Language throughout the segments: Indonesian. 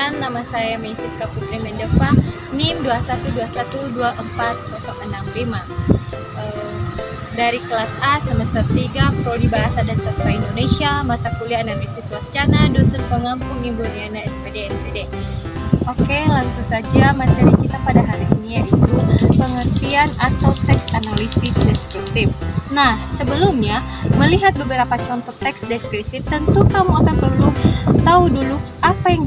Perkenalkan, nama saya Mesiska Putri Mendeva, NIM 212124065. Dari kelas A semester 3, Prodi Bahasa dan Sastra Indonesia, mata kuliah Analisis Wacana, dosen pengampu Ibu Riana SPD MPD. Oke, langsung saja materi kita pada hari ini, yaitu pengertian atau teks analisis deskriptif. Nah, sebelumnya melihat beberapa contoh teks deskriptif, tentu kamu akan perlu tahu dulu apa yang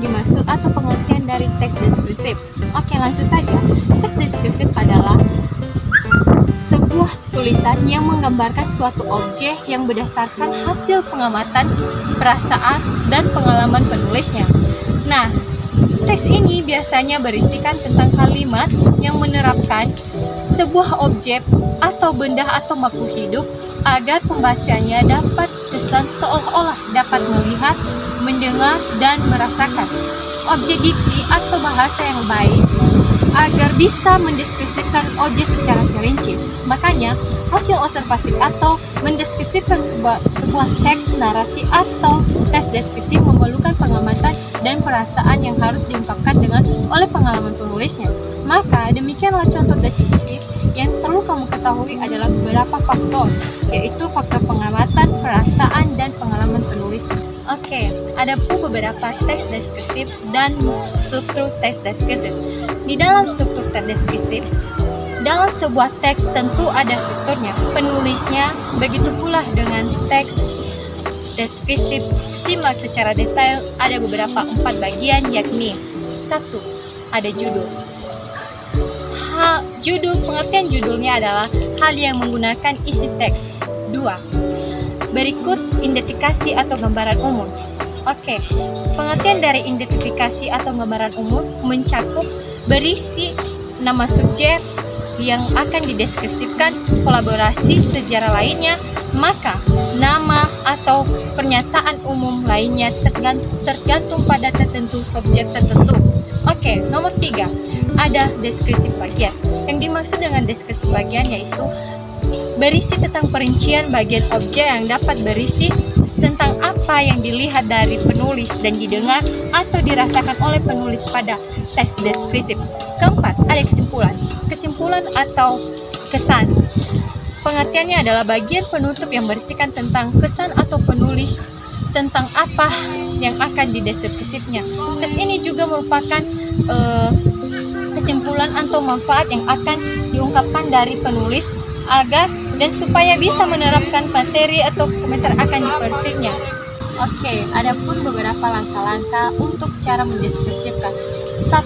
dimaksud atau pengertian dari teks deskriptif. Oke, langsung saja. Teks deskriptif adalah sebuah tulisan yang menggambarkan suatu objek yang berdasarkan hasil pengamatan, perasaan, dan pengalaman penulisnya. Nah, teks ini biasanya berisikan tentang kalimat yang menerapkan sebuah objek atau benda atau makhluk hidup agar pembacanya dapat kesan seolah-olah dapat melihat, mendengar, dan merasakan. Objek diksi atau bahasa yang baik agar bisa mendeskripsikan objek secara terinci. Makanya, hasil observasi atau mendeskripsikan sebuah teks narasi atau teks deskripsi memerlukan pengamatan dan perasaan yang harus diungkapkan oleh pengalaman penulisnya. Maka, demikianlah contoh deskripsi yang perlu kamu ketahui adalah beberapa faktor, yaitu faktor pengamatan, perasaan, dan pengalaman penulis. Oke, ada pun beberapa teks deskriptif dan struktur teks deskriptif. Di dalam struktur teks deskriptif, dalam sebuah teks tentu ada strukturnya, penulisnya, begitu pula dengan teks deskriptif. Simak secara detail, ada beberapa 4 bagian, yakni 1. Ada judul. Pengertian judulnya adalah hal yang menggunakan isi teks. 2. Berikut identifikasi atau gambaran umum. Oke, pengertian dari identifikasi atau gambaran umum mencakup berisi nama subjek yang akan dideskripsikan, kolaborasi, sejarah lainnya, maka nama atau pernyataan umum lainnya tergantung pada tertentu subjek tertentu. Oke, nomor 3, ada deskripsi bagian. Yang dimaksud dengan deskripsi bagian yaitu berisi tentang perincian bagian objek yang dapat berisi tentang apa yang dilihat dari penulis dan didengar atau dirasakan oleh penulis pada teks deskriptif. Keempat, ada kesimpulan. Kesimpulan atau kesan. Pengertiannya adalah bagian penutup yang berisikan tentang kesan atau penulis tentang apa yang akan dideskripsikannya. Teks ini juga merupakan kesimpulan atau manfaat yang akan diungkapkan dari penulis agar dan supaya bisa menerapkan materi atau komentar akan diversinya. Oke, ada pun beberapa langkah-langkah untuk cara mendeskripsikan. 1.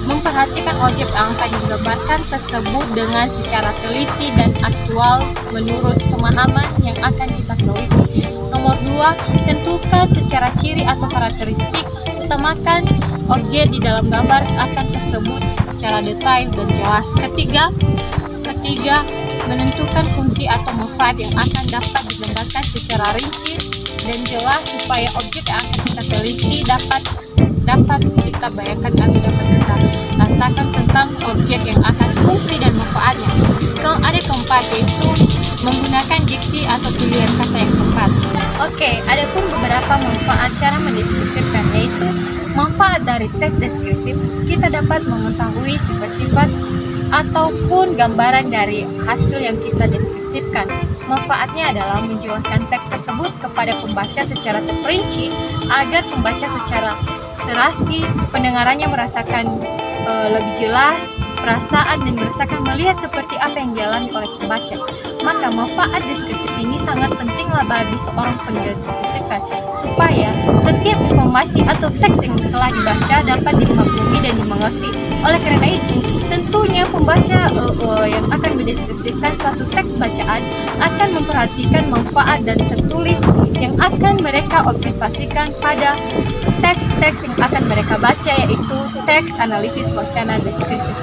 Memperhatikan objek yang akan digambarkan tersebut dengan secara teliti dan aktual menurut pemahaman yang akan kita teliti. Nomor 2, tentukan secara ciri atau karakteristik, utamakan objek di dalam gambar akan tersebut secara detail dan jelas. Ketiga, menentukan fungsi atau manfaat yang akan dapat digambarkan secara rinci dan jelas supaya objek yang akan kita teliti dapat kita bayangkan atau dapat kita rasakan tentang objek yang akan fungsi dan manfaatnya. Ada keempat, yaitu menggunakan diksi atau pilihan kata yang tepat. Oke, ada pun beberapa manfaat cara mendeskripsikan, yaitu manfaat dari teks deskriptif, kita dapat mengetahui sifat-sifat ataupun gambaran dari hasil yang kita deskripsikan. Manfaatnya adalah menjelaskan teks tersebut kepada pembaca secara terperinci agar pembaca secara serasi pendengarannya merasakan lebih jelas perasaan dan merasakan melihat seperti apa yang dialami oleh pembaca. Maka manfaat deskripsi ini sangat pentinglah bagi seorang pendeskripsikan supaya setiap informasi atau teks yang telah dibaca dapat dimaklumi dan dimengerti. Oleh karena itu, tentunya pembaca yang akan mendeskripsikan suatu teks bacaan akan memperhatikan manfaat dan tertulis yang akan mereka observasikan pada teks-teks yang akan mereka baca, yaitu teks analisis wacana deskripsi.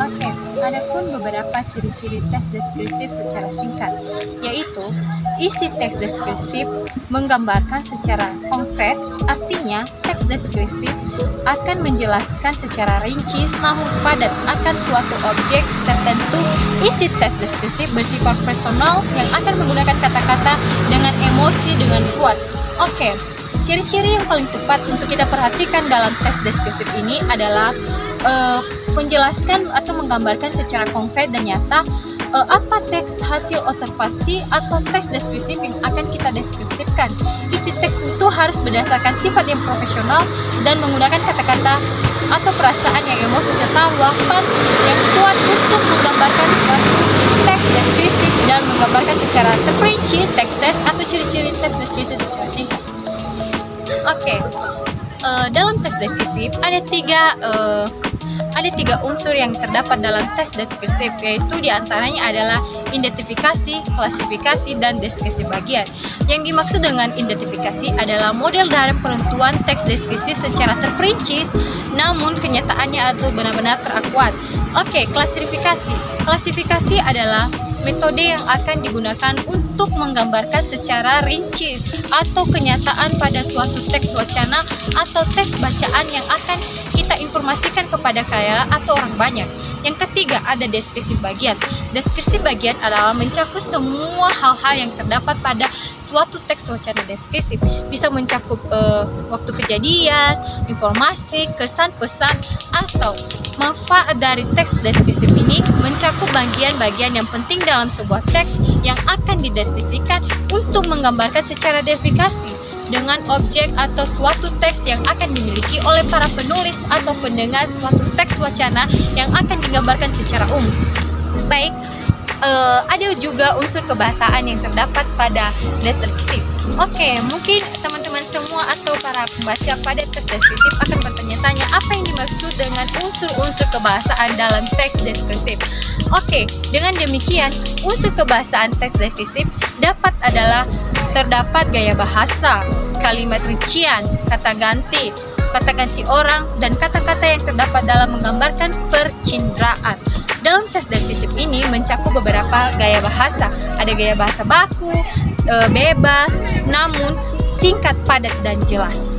Oke, ada pun beberapa ciri-ciri teks deskriptif secara singkat, yaitu isi teks deskriptif menggambarkan secara konkret, artinya teks deskriptif akan menjelaskan secara rinci namun padat akan suatu objek tertentu. Isi teks deskriptif bersifat personal yang akan menggunakan kata-kata dengan emosi dengan kuat. Oke, Ciri-ciri yang paling tepat untuk kita perhatikan dalam teks deskriptif ini adalah menjelaskan atau menggambarkan secara konkret dan nyata apa teks hasil observasi atau teks deskriptif yang akan kita deskripsikan. Isi teks itu harus berdasarkan sifat yang profesional dan menggunakan kata-kata atau perasaan yang emosi serta luapan yang kuat untuk menggambarkan suatu teks deskriptif dan menggambarkan secara terperinci teks atau ciri-ciri teks deskriptif secara singkat. Oke, dalam teks deskriptif ada tiga unsur yang terdapat dalam teks deskriptif, yaitu diantaranya adalah identifikasi, klasifikasi, dan deskripsi bagian. Yang dimaksud dengan identifikasi adalah model dari penentuan teks deskriptif secara terperinci, namun kenyataannya atau benar-benar terakuat. Oke, klasifikasi. Klasifikasi adalah metode yang akan digunakan untuk menggambarkan secara rinci atau kenyataan pada suatu teks wacana atau teks bacaan yang akan kita informasikan kepada khayal atau orang banyak. Yang ketiga ada deskripsi bagian. Deskripsi bagian adalah mencakup semua hal-hal yang terdapat pada suatu teks wacana deskriptif. Bisa mencakup waktu kejadian, informasi, kesan, pesan, atau manfaat dari teks deskriptif ini mencakup bagian-bagian yang penting dalam sebuah teks yang akan didefinisikan untuk menggambarkan secara verifikasi dengan objek atau suatu teks yang akan dimiliki oleh para penulis atau pendengar suatu teks wacana yang akan digambarkan secara umum. Baik, ada juga unsur kebahasaan yang terdapat pada deskripsi. Oke, mungkin teman-teman semua atau para pembaca pada teks deskriptif akan bertanya-tanya apa yang dimaksud dengan unsur-unsur kebahasaan dalam teks deskriptif. Oke, dengan demikian unsur kebahasaan teks deskriptif terdapat gaya bahasa, kalimat rincian, kata ganti orang, dan kata-kata yang terdapat dalam menggambarkan percindraan. Dalam teks deskriptif ini mencakup beberapa gaya bahasa. Ada gaya bahasa baku, bebas, namun singkat, padat, dan jelas.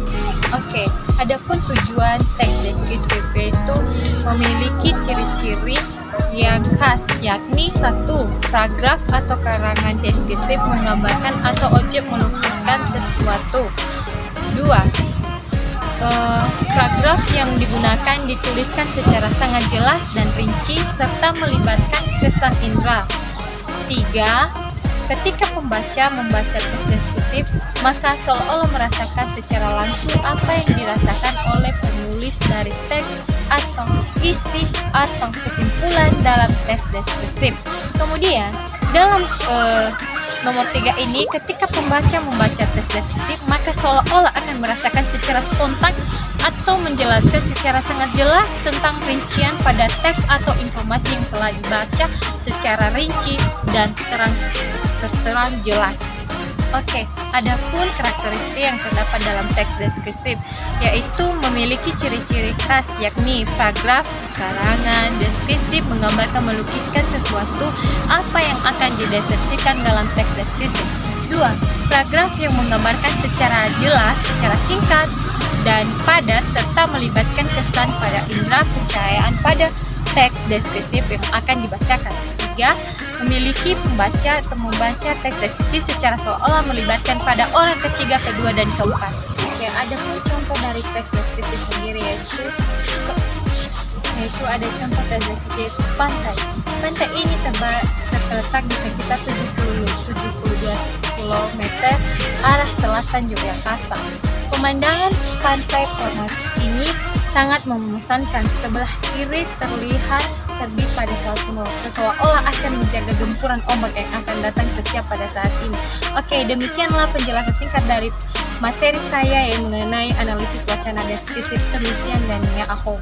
Oke, adapun tujuan teks deskriptif yaitu memiliki ciri-ciri yang khas, yakni 1. Paragraf atau karangan deskriptif menggambarkan atau objek melukiskan sesuatu. 2. Paragraf yang digunakan dituliskan secara sangat jelas dan rinci serta melibatkan kesan indera. 3. Ketika pembaca membaca teks deskriptif, maka seolah-olah merasakan secara langsung apa yang dirasakan oleh penulis dari teks atau isi atau kesimpulan dalam teks deskriptif. Kemudian dalam nomor 3 ini, ketika pembaca membaca teks deskriptif, maka seolah-olah akan merasakan secara spontan atau menjelaskan secara sangat jelas tentang rincian pada teks atau informasi yang telah dibaca secara rinci dan terang jelas. Oke, adapun karakteristik yang terdapat dalam teks deskriptif yaitu memiliki ciri-ciri khas, yakni paragraf, karangan deskriptif menggambarkan melukiskan sesuatu apa yang akan dideskripsikan dalam teks deskriptif. 2. Paragraf yang menggambarkan secara jelas, secara singkat dan padat serta melibatkan kesan pada indera pencahayaan pada teks deskriptif yang akan dibacakan. 3. Memiliki pembaca atau membaca teks deskriptif secara seolah melibatkan pada orang ketiga, kedua, dan keempat. Oke, ada pun contoh dari teks deskriptif sendiri yaitu ada contoh teks deskriptif pantai. Pantai ini terletak di sekitar 72 km arah selatan Yogyakarta. Pemandangan pantai formatis ini sangat memesankan. Sebelah kiri terlihat terbit pada saat timur, seolah-olah akan menjaga gempuran ombak yang akan datang setiap pada saat ini. Oke, demikianlah penjelasan singkat dari materi saya yang mengenai analisis wacana deskriptif penelitian dan Nia Ahong.